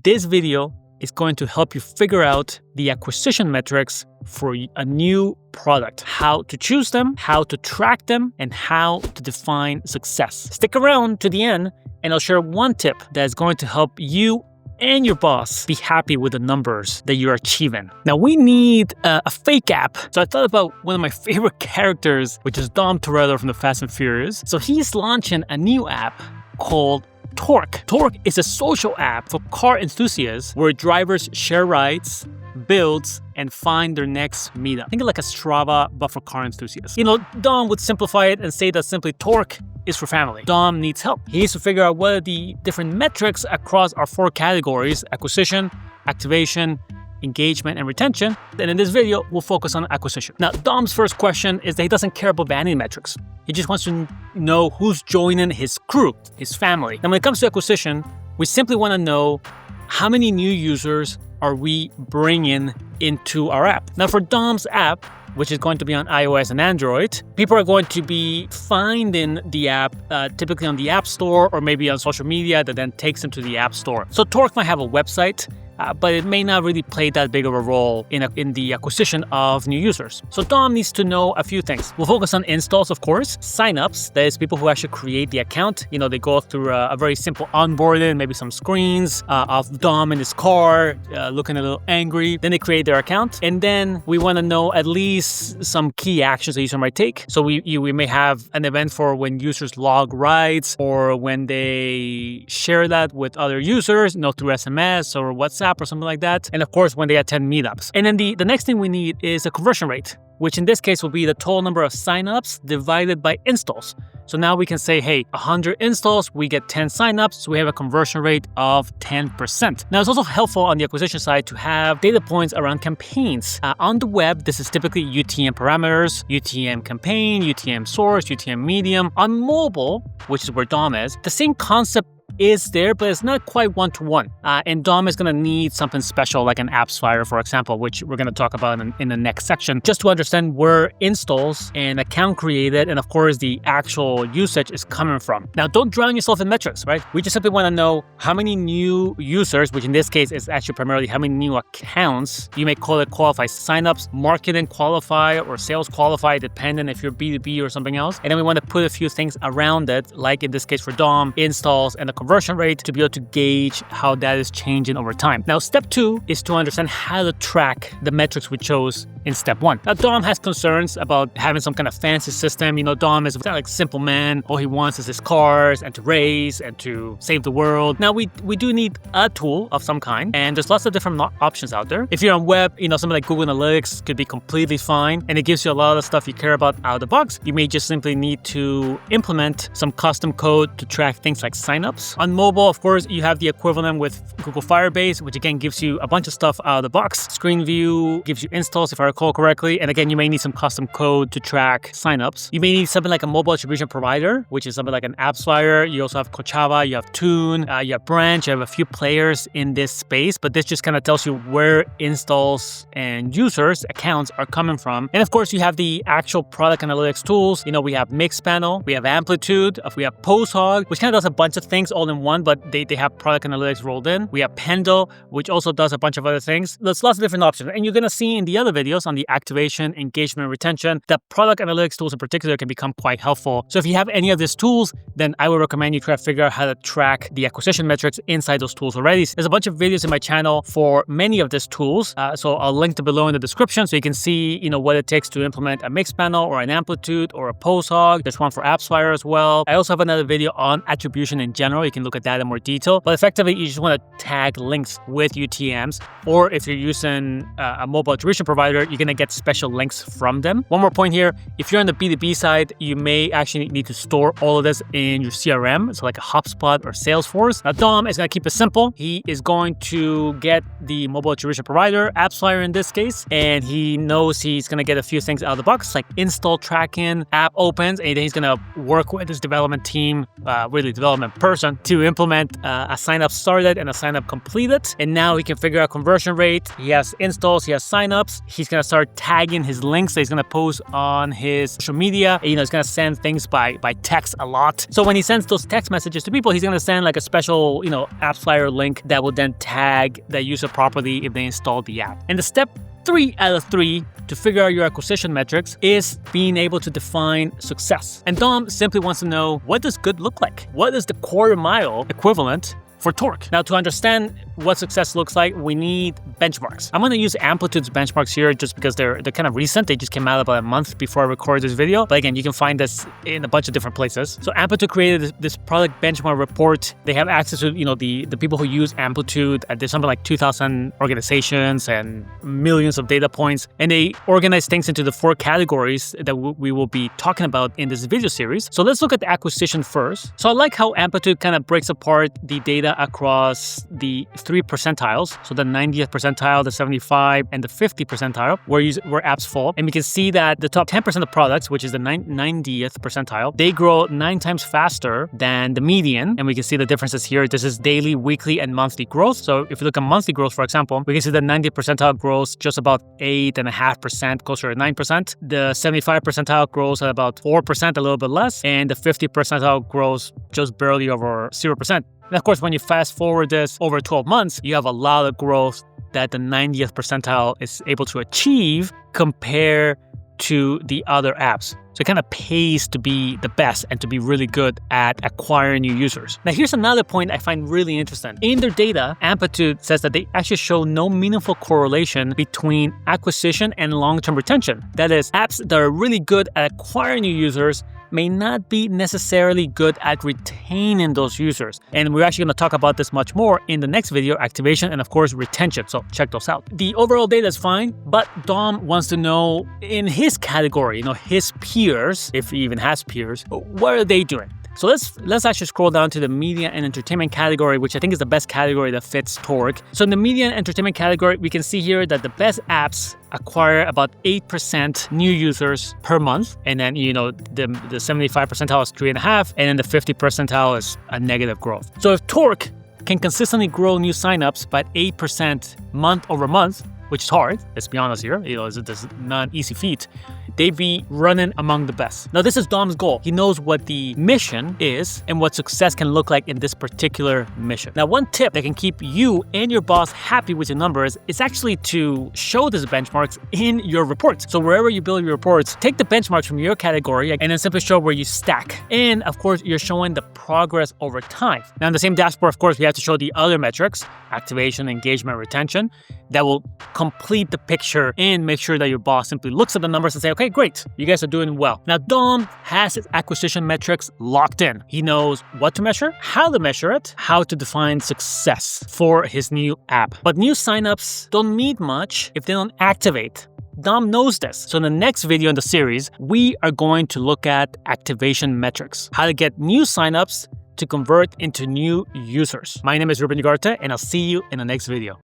this video is going to help you figure out the acquisition metrics for a new product, how to choose them, how to track them, and how to define success. Stick around to the end, and I'll share one tip that is going to help you and your boss be happy with the numbers that you're achieving. Now, we need a fake app. So I thought about one of my favorite characters, which is Dom Toretto from the Fast and Furious. So he's launching a new app called Torque. Torque is a social app for car enthusiasts where drivers share rides, builds, and find their next meetup. Think of like a Strava, but for car enthusiasts. Dom would simplify it and say that simply Torque is for family. Dom needs help. He needs to figure out what are the different metrics across our 4 categories: acquisition, activation, engagement, and retention. And in this video, we'll focus on acquisition. Now, Dom's first question is that he doesn't care about vanity metrics. He just wants to know who's joining his crew, his family. Now, when it comes to acquisition, we simply want to know how many new users are we bringing into our app. Now, for Dom's app, which is going to be on iOS and Android, people are going to be finding the app typically on the App Store or maybe on social media that then takes them to the App Store. So Torque might have a website, but it may not really play that big of a role in the acquisition of new users. So Dom needs to know a few things. We'll focus on installs, of course, signups, that is people who actually create the account. They go through a very simple onboarding, maybe some screens of Dom in his car, looking a little angry. Then they create their account. And then we want to know at least some key actions a user might take. So we may have an event for when users log rides or when they share that with other users, through SMS or WhatsApp or something like that. And of course, when they attend meetups. And then the next thing we need is a conversion rate, which in this case will be the total number of signups divided by installs. So now we can say, hey, 100 installs, we get 10 signups, so we have a conversion rate of 10%. Now, it's also helpful on the acquisition side to have data points around campaigns. On the web, this is typically UTM parameters, UTM campaign, UTM source, UTM medium. On mobile, which is where Dom is, the same concept is there, but it's not quite one-to-one. And Dom is going to need something special like an AppsFlyer, for example, which we're going to talk about in the next section, just to understand where installs and account created and, of course, the actual usage is coming from. Now, don't drown yourself in metrics, right? We just simply want to know how many new users, which in this case is actually primarily how many new accounts. You may call it qualified signups, marketing qualify, or sales qualify, depending if you're B2B or something else. And then we want to put a few things around it, like in this case for Dom, installs and the conversion rate, to be able to gauge how that is changing over time. Now, step 2 is to understand how to track the metrics we chose in step 1. Now, Dom has concerns about having some kind of fancy system. Dom is kind of like simple man. All he wants is his cars and to race and to save the world. Now, we do need a tool of some kind, and there's lots of different options out there. If you're on web, something like Google Analytics could be completely fine, and it gives you a lot of the stuff you care about out of the box. You may just simply need to implement some custom code to track things like signups. On mobile, of course, you have the equivalent with Google Firebase, which again gives you a bunch of stuff out of the box. Screen view gives you installs, if I recall correctly. And again, you may need some custom code to track signups. You may need something like a mobile attribution provider, which is something like an AppsFlyer. You also have Kochava, you have Tune, you have Branch, you have a few players in this space, but this just kind of tells you where installs and users, accounts are coming from. And of course, you have the actual product analytics tools. We have Mixpanel, we have Amplitude, we have PostHog, which kind of does a bunch of things all in one, but they have product analytics rolled in. We have Pendle, which also does a bunch of other things. There's lots of different options. And you're going to see in the other videos on the activation, engagement, retention, that product analytics tools in particular can become quite helpful. So if you have any of these tools, then I would recommend you try to figure out how to track the acquisition metrics inside those tools already. There's a bunch of videos in my channel for many of these tools. So I'll link them below in the description so you can see, what it takes to implement a Mixpanel or an Amplitude or a PostHog. There's one for AppsFlyer as well. I also have another video on attribution in general. You can look at that in more detail. But effectively, you just want to tag links with UTMs, or if you're using a mobile attribution provider, you're going to get special links from them. One more point here, if you're on the B2B side, you may actually need to store all of this in your CRM, so like a HubSpot or Salesforce. Now, Dom is going to keep it simple. He is going to get the mobile attribution provider, AppsFlyer in this case, and he knows he's going to get a few things out of the box, like install tracking, app opens, and then he's going to work with his development team, really development person, to implement a sign-up started and a sign-up completed. And now he can figure out conversion rate. He has installs, he has sign-ups. He's gonna start tagging his links that he's gonna post on his social media. You know, he's gonna send things by text a lot. So when he sends those text messages to people, he's gonna send like a special, you know, app flyer link that will then tag the user properly if they install the app. And the step 3 out of 3 to figure out your acquisition metrics is being able to define success. And Dom simply wants to know, what does good look like? What is the quarter mile equivalent for torque? Now, to understand what success looks like, we need benchmarks. I'm gonna use Amplitude's benchmarks here just because they're kind of recent. They just came out about a month before I recorded this video. But again, you can find this in a bunch of different places. So Amplitude created this product benchmark report. They have access to, you know, the people who use Amplitude. There's something like 2,000 organizations and millions of data points. And they organize things into the 4 categories that we will be talking about in this video series. So let's look at the acquisition first. So I like how Amplitude kind of breaks apart the data across the 3 percentiles, so the 90th percentile, the 75, and the 50 percentile, where apps fall. And we can see that the top 10% of products, which is the 90th percentile, they grow 9 times faster than the median. And we can see the differences here. This is daily, weekly, and monthly growth. So if you look at monthly growth, for example, we can see the 90th percentile grows just about 8.5%, closer to 9%. The 75 percentile grows at about 4%, a little bit less. And the 50 percentile grows just barely over 0%. And of course, when you fast forward this over 12 months, you have a lot of growth that the 90th percentile is able to achieve compared to the other apps. So it kind of pays to be the best and to be really good at acquiring new users. Now, here's another point I find really interesting. In their data, Amplitude says that they actually show no meaningful correlation between acquisition and long-term retention. That is, apps that are really good at acquiring new users may not be necessarily good at retaining those users. And we're actually going to talk about this much more in the next video, activation and of course retention. So check those out. The overall data is fine, but Dom wants to know in his category, you know, his peers, if he even has peers, what are they doing? So let's actually scroll down to the media and entertainment category, which I think is the best category that fits torque. So in the media and entertainment category, we can see here that the best apps acquire about 8% new users per month. And then, you know, the 75 percentile is 3.5, and then the 50 percentile is a negative growth. So if torque can consistently grow new signups by 8% month over month, which is hard, let's be honest here, you know, it's not an easy feat, they'd be running among the best. Now, this is Dom's goal. He knows what the mission is and what success can look like in this particular mission. Now, one tip that can keep you and your boss happy with your numbers is actually to show these benchmarks in your reports. So wherever you build your reports, take the benchmarks from your category and then simply show where you stack. And of course, you're showing the progress over time. Now, in the same dashboard, of course, we have to show the other metrics, activation, engagement, retention, that will complete the picture and make sure that your boss simply looks at the numbers and say, okay, great, you guys are doing well. Now, Dom has his acquisition metrics locked in. He knows what to measure, how to measure it, how to define success for his new app. But new signups don't mean much if they don't activate. Dom knows this. So in the next video in the series, we are going to look at activation metrics, how to get new signups to convert into new users. My name is Ruben, and I'll see you in the next video.